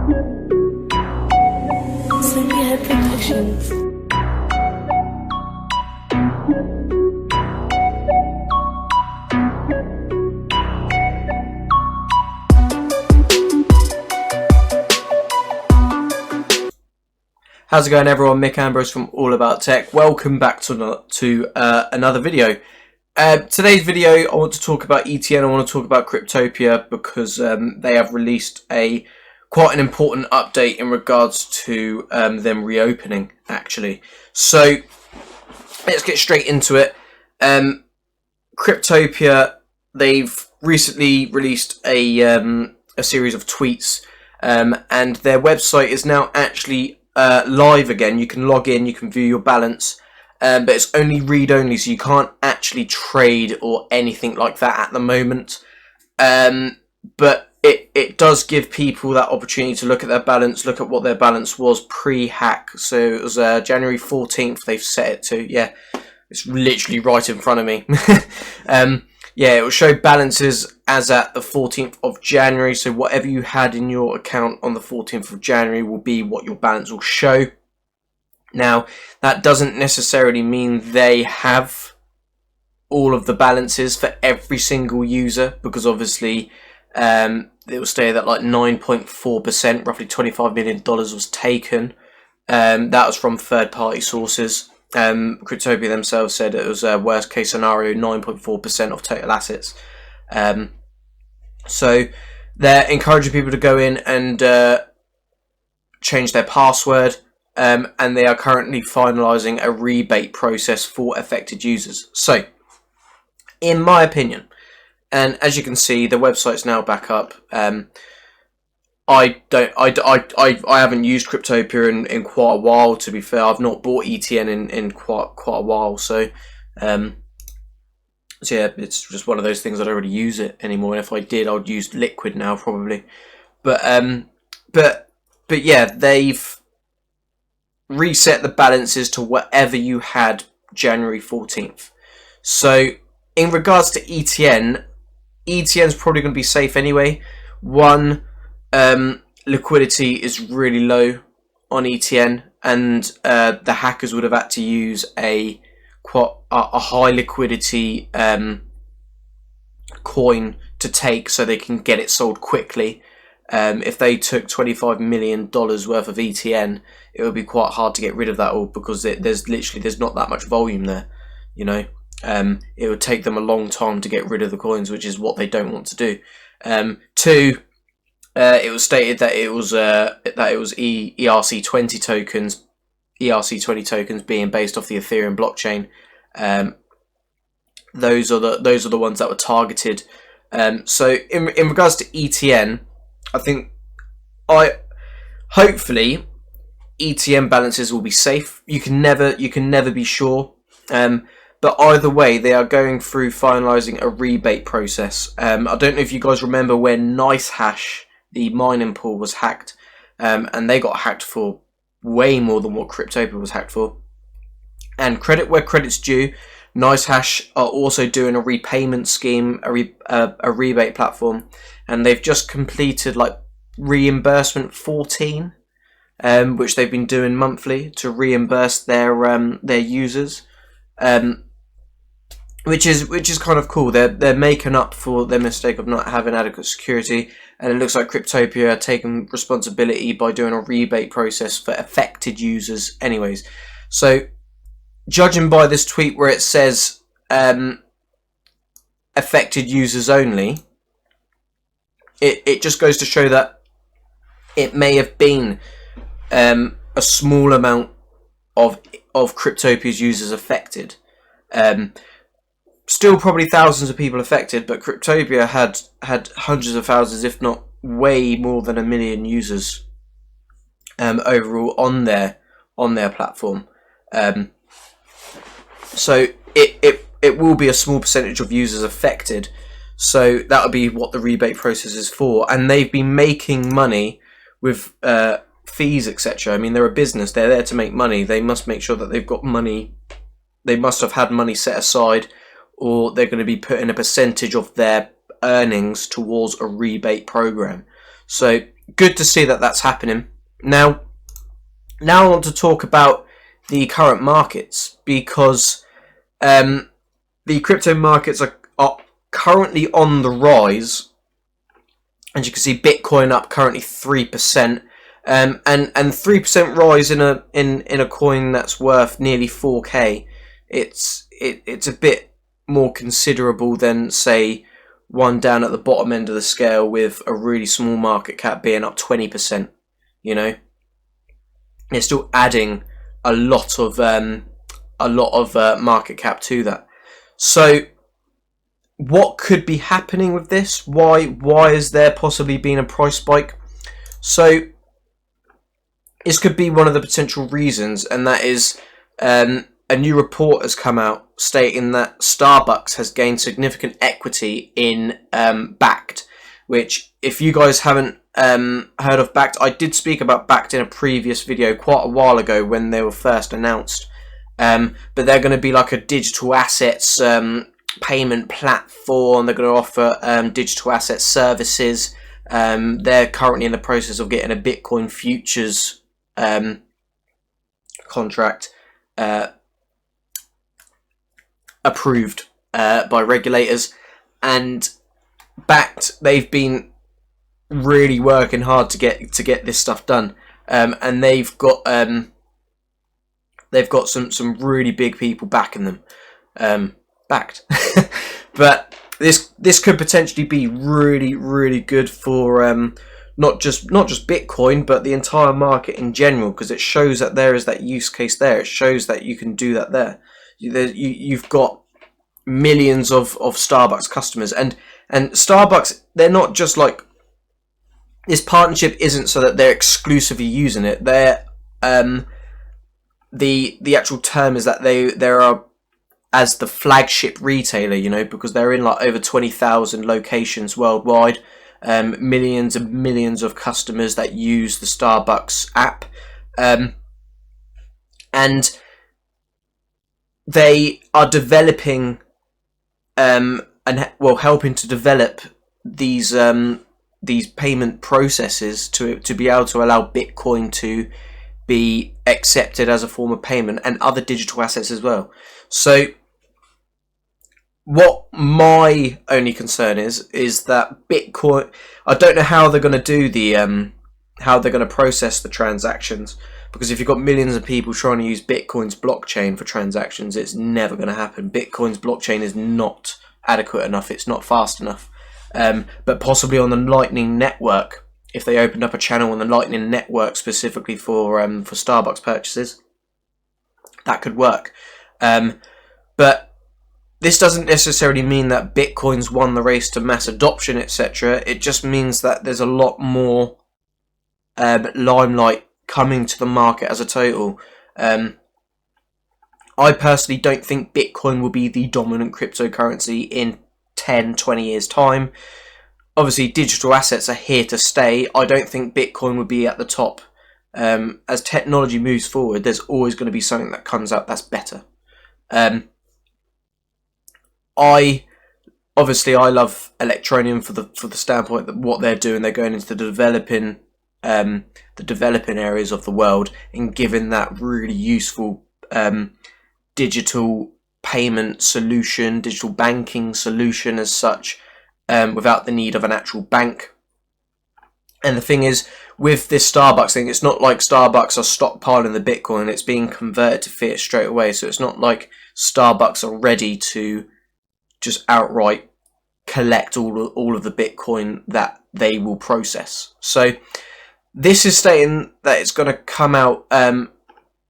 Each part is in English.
Sleepyhead Productions. How's it going, everyone? Mick Ambrose from All About Tech. Welcome back to another video. Today's video, I want to talk about ETN. I want to talk about Cryptopia because they have released quite an important update in regards to them reopening, actually. So let's get straight into it. Cryptopia, they've recently released a series of tweets, and their website is now actually live again. You can log in, you can view your balance, but it's only read-only, so you can't actually trade or anything like that at the moment. But it does give people that opportunity to look at their balance, look at what their balance was pre-hack. So it was January 14th they've set it to. Yeah, it's literally right in front of me. Yeah, it will show balances as at the 14th of January. So whatever you had in your account on the 14th of January will be what your balance will show. Now, that doesn't necessarily mean they have all of the balances for every single user, because obviously it will stay that like 9.4%, roughly $25 million was taken. That was from third-party sources. Cryptopia themselves said it was a worst case scenario, 9.4% of total assets. So they're encouraging people to go in and change their password, and they are currently finalising a rebate process for affected users. So, in my opinion, and as you can see, the website's now back up. I haven't used Cryptopia in quite a while. To be fair, I've not bought ETN in quite a while. So yeah, it's just one of those things. I don't really use it anymore. And if I did, I'd use Liquid now probably. But yeah, they've reset the balances to whatever you had January 14th. So in regards to ETN, ETN's probably going to be safe anyway. Liquidity is really low on ETN, and the hackers would have had to use a high liquidity coin to take so they can get it sold quickly. If they took $25 million worth of ETN, it would be quite hard to get rid of that all, because there's not that much volume there, you know. It would take them a long time to get rid of the coins, which is what they don't want to do. Two, it was stated that it was ERC20 tokens, ERC20 tokens being based off the Ethereum blockchain. Those are the ones that were targeted. So in regards to ETN, I think hopefully ETN balances will be safe. You can never be sure. But either way, they are going through finalising a rebate process. I don't know if you guys remember when NiceHash, the mining pool, was hacked, and they got hacked for way more than what Cryptopia was hacked for. And credit where credit's due, NiceHash are also doing a repayment scheme, a rebate platform, and they've just completed like reimbursement 14, which they've been doing monthly to reimburse their users. Which is kind of cool. They're making up for their mistake of not having adequate security, and it looks like Cryptopia are taking responsibility by doing a rebate process for affected users anyways. So judging by this tweet where it says affected users only, it just goes to show that it may have been a small amount of Cryptopia's users affected. Still probably thousands of people affected, but Cryptopia had hundreds of thousands, if not way more than 1 million users overall on their platform. So it will be a small percentage of users affected. So that would be what the rebate process is for, and they've been making money with fees, etc. I mean, they're a business; they're there to make money. They must make sure that they've got money. They must have had money set aside, or they're going to be putting a percentage of their earnings towards a rebate program. So good to see that that's happening. Now I want to talk about the current markets, because the crypto markets are currently on the rise. As you can see, Bitcoin up currently 3%, and 3% rise in a coin that's worth nearly 4k. It's a bit more considerable than, say, one down at the bottom end of the scale with a really small market cap being up 20%. You know, it's still adding a lot of market cap to that. So what could be happening with this? Why is there possibly been a price spike? So this could be one of the potential reasons, and that is a new report has come out stating that Starbucks has gained significant equity in Bakkt, which, if you guys haven't heard of Bakkt, I did speak about Bakkt in a previous video quite a while ago when they were first announced. But they're going to be like a digital assets payment platform. They're going to offer digital asset services. They're currently in the process of getting a Bitcoin futures contract approved by regulators. And Bakkt, they've been really working hard to get this stuff done, and they've got some really big people backing them. Bakkt. But this could potentially be really good for not just Bitcoin, but the entire market in general, because it shows that there is that use case there. It shows that you can do that there. You've got millions of Starbucks customers, and Starbucks, they're not just like, this partnership isn't so that they're exclusively using it. They're the actual term is that they are as the flagship retailer, you know, because they're in like over 20,000 locations worldwide, millions and millions of customers that use the Starbucks app, and they are developing helping to develop these payment processes to be able to allow Bitcoin to be accepted as a form of payment, and other digital assets as well. So what my only concern is that Bitcoin, I don't know how they're going to do the how they're going to process the transactions, because if you've got millions of people trying to use Bitcoin's blockchain for transactions, it's never going to happen. Bitcoin's blockchain is not adequate enough, it's not fast enough. But possibly on the Lightning Network, if they opened up a channel on the Lightning Network specifically for Starbucks purchases, that could work. But this doesn't necessarily mean that Bitcoin's won the race to mass adoption, etc. It just means that there's a lot more limelight coming to the market as a total. I personally don't think Bitcoin will be the dominant cryptocurrency in 10-20 years time. Obviously digital assets are here to stay. I don't think Bitcoin will be at the top. As technology moves forward, there's always going to be something that comes out that's better. I love Electroneum for the standpoint that what they're doing, they're going into the developing areas of the world and giving that really useful digital payment solution, digital banking solution as such, without the need of an actual bank. And the thing is, with this Starbucks thing, it's not like Starbucks are stockpiling the Bitcoin, it's being converted to fiat straight away. So it's not like Starbucks are ready to just outright collect all of the Bitcoin that they will process. So this is stating that it's going to come out, they're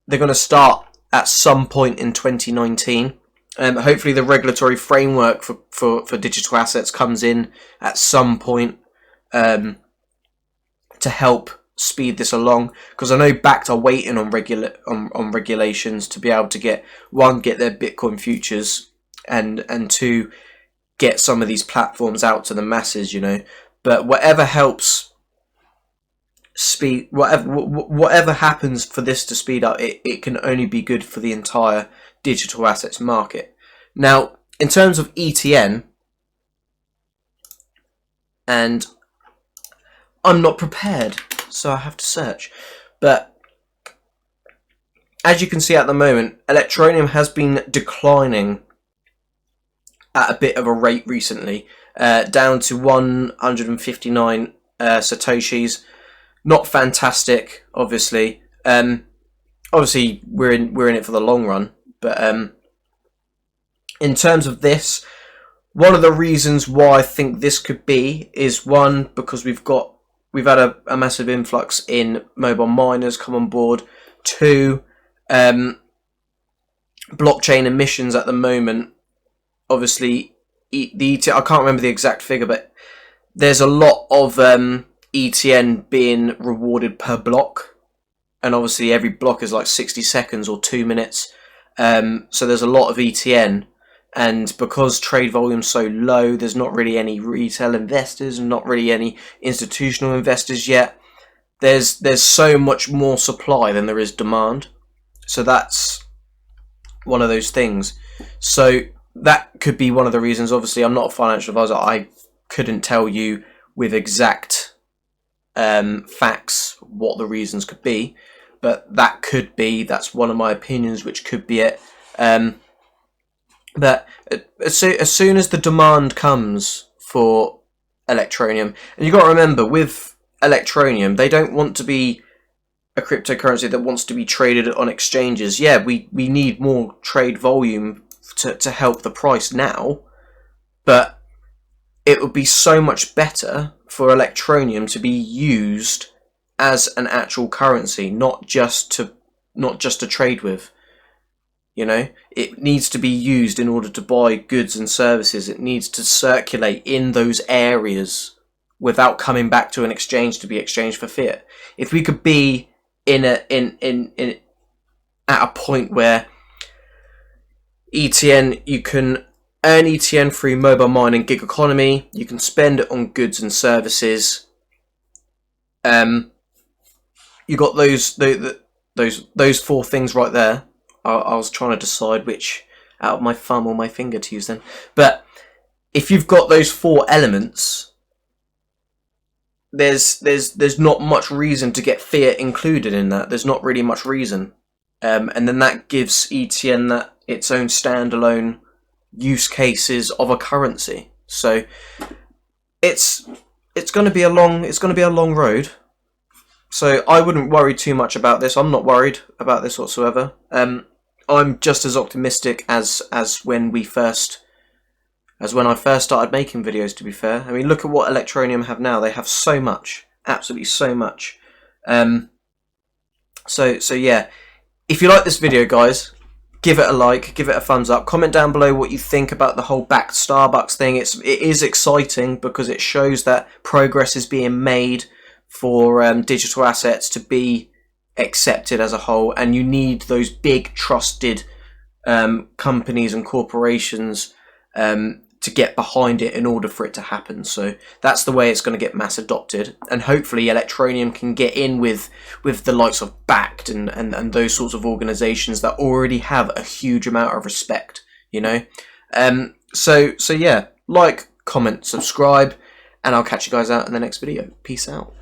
going to start at some point in 2019. Hopefully the regulatory framework for digital assets comes in at some point to help speed this along, because I know Bakkt are waiting on regulations to be able to get their Bitcoin futures, and two, get some of these platforms out to the masses, you know. But whatever helps speed, whatever happens for this to speed up, it can only be good for the entire digital assets market. Now, in terms of ETN, and I'm not prepared, so I have to search. But as you can see at the moment, Electroneum has been declining at a bit of a rate recently, down to 159 satoshis. Not fantastic, obviously. Obviously, we're in it for the long run, but in terms of this, one of the reasons why I think this could be is, one, because we've had a massive influx in mobile miners come on board. Two, blockchain emissions at the moment. Obviously, I can't remember the exact figure, but there's a lot of ETN being rewarded per block, and obviously every block is like 60 seconds or 2 minutes. So there's a lot of ETN, and because trade volume's so low, there's not really any retail investors and not really any institutional investors yet. There's so much more supply than there is demand. So that's one of those things. So that could be one of the reasons. Obviously, I'm not a financial advisor. I couldn't tell you with exact facts what the reasons could be, but that's one of my opinions, which could be it. But as soon as the demand comes for Electroneum, and you've got to remember, with Electroneum, they don't want to be a cryptocurrency that wants to be traded on exchanges. Yeah, we need more trade volume to help the price now, but it would be so much better for Electroneum to be used as an actual currency, not just to trade with. You know, it needs to be used in order to buy goods and services. It needs to circulate in those areas without coming back to an exchange to be exchanged for fiat. If we could be at a point where ETN, you can earn ETN through mobile mining, gig economy, you can spend it on goods and services. You got those four things right there. I was trying to decide which out of my thumb or my finger to use then. But if you've got those four elements, there's not much reason to get fiat included in that. There's not really much reason. And then that gives ETN its own standalone use cases of a currency. So it's going to be a long road. So I wouldn't worry too much about this. I'm not worried about this whatsoever. I'm just as optimistic as when I first started making videos, to be fair. I mean, look at what Electroneum have now. They have so much, absolutely so much. So yeah, if you like this video, guys, give it a like, give it a thumbs up. Comment down below what you think about the whole Bakkt Starbucks thing. It is exciting because it shows that progress is being made for digital assets to be accepted as a whole, and you need those big trusted companies and corporations to get behind it in order for it to happen. So that's the way it's going to get mass adopted, and hopefully Electroneum can get in with the likes of Bakkt and those sorts of organizations that already have a huge amount of respect, you know. So yeah, like, comment, subscribe, and I'll catch you guys out in the next video. Peace out.